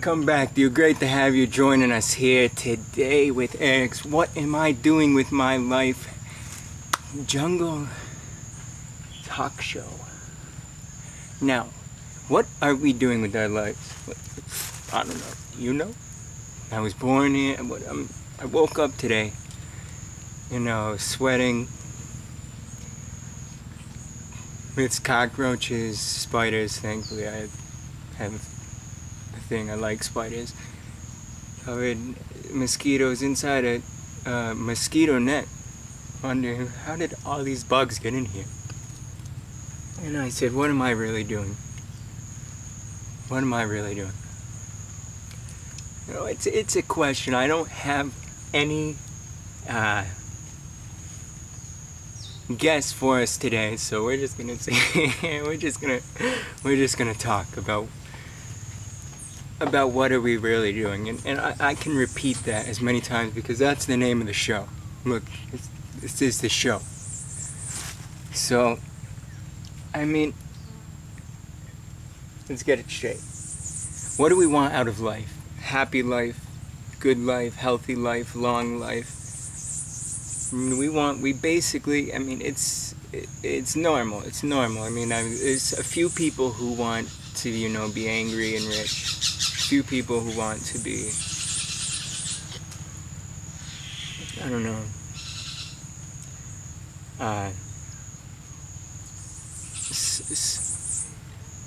Welcome back, dude. Great to have you joining us here today with Eric's What Am I Doing With My Life Jungle Talk Show. Now, what are we doing with our lives? I don't know. You know? I was born here, but I woke up today, sweating. It's cockroaches, spiders. Thankfully, I have a thing. I like spiders. Covered mosquitoes inside a mosquito net. Wondering, how did all these bugs get in here? And I said, what am I really doing? What am I really doing? It's a question. I don't have any guest for us today, so we're just gonna say we're just gonna talk about what are we really doing, and I can repeat that as many times because that's the name of the show. Look, this is the show. So, I mean, let's get it straight. What do we want out of life? Happy life, good life, healthy life, long life. I mean, we basically, I mean, it's normal. It's normal. I mean, there's a few people who want to, be angry and rich. A few people who want to be, I don't know,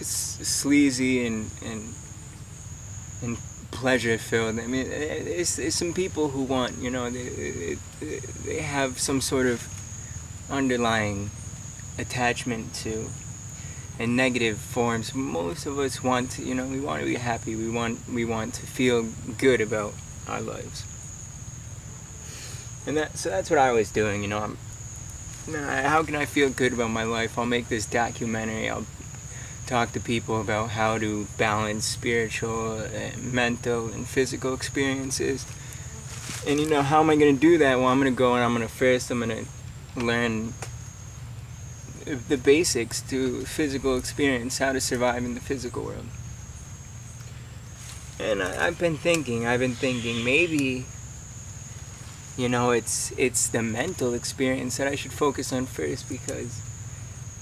sleazy and pleasure filled. I mean, it's some people who want, they have some sort of underlying attachment to in negative forms. Most of us want to, we want to be happy. We want to feel good about our lives. And so that's what I was doing. How can I feel good about my life? I'll make this documentary. I'll talk to people about how to balance spiritual, mental, and physical experiences. And how am I going to do that? Well, I'm going to go and I'm going to learn the basics to physical experience, how to survive in the physical world. And I've been thinking maybe, it's the mental experience that I should focus on first, because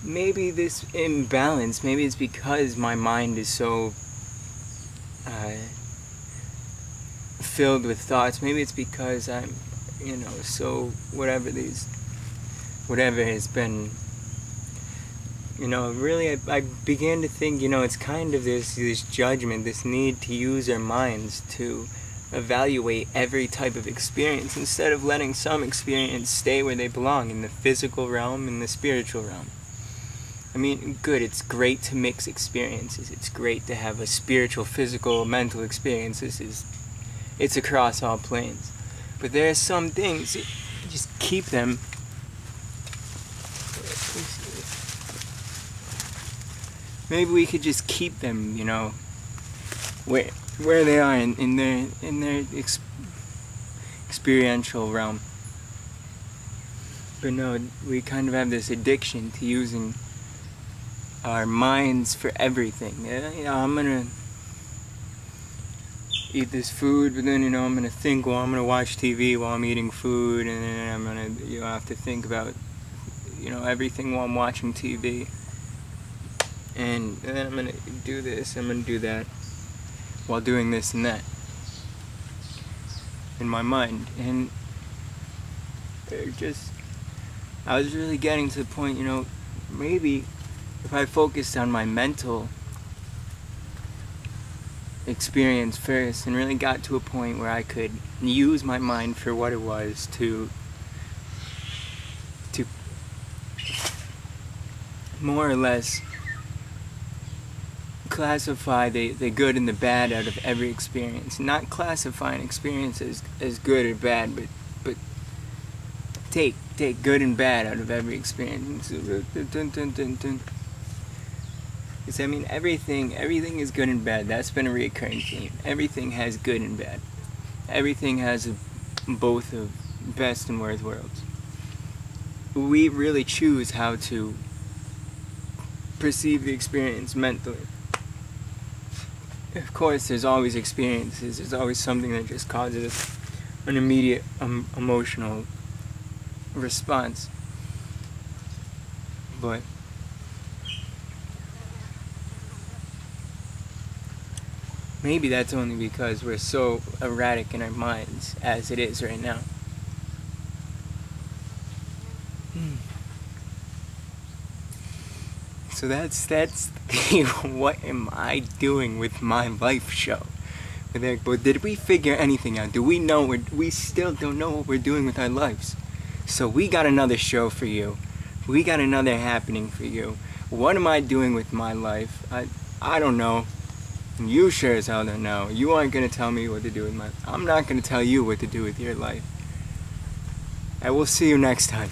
maybe this imbalance, maybe it's because my mind is so filled with thoughts. Maybe it's because I'm, so whatever has been, really I began to think, it's kind of this judgment, this need to use our minds to evaluate every type of experience instead of letting some experience stay where they belong, in the physical realm and the spiritual realm. I mean, good, it's great to mix experiences. It's great to have a spiritual, physical, mental experience. It's across all planes. But there are some things, just keep them. Maybe we could just keep them, where they are in their experiential realm. But no, we kind of have this addiction to using our minds for everything. I'm gonna eat this food, but then I'm gonna think, well, I'm gonna watch TV while I'm eating food, and then I'm gonna have to think about everything while I'm watching TV, and then I'm gonna do this, I'm gonna do that while doing this and that in my mind. And I was really getting to the point, maybe if I focused on my mental experience first and really got to a point where I could use my mind for what it was to more or less classify the good and the bad out of every experience. Not classifying experiences as good or bad, but take good and bad out of every experience. Because, I mean, everything is good and bad. That's been a recurring theme. Everything has good and bad. Everything has both of best and worst worlds. We really choose how to perceive the experience mentally. of course, there's always experiences. There's always something that just causes an immediate emotional response. But maybe that's only because we're so erratic in our minds as it is right now. So that's the what am I doing with my life show. But did we figure anything out? Do we know? We still don't know what we're doing with our lives. So we got another show for you. We got another happening for you. What am I doing with my life? I don't know. You sure as hell don't know. You aren't going to tell me what to do with my life. I'm not going to tell you what to do with your life. I will see you next time.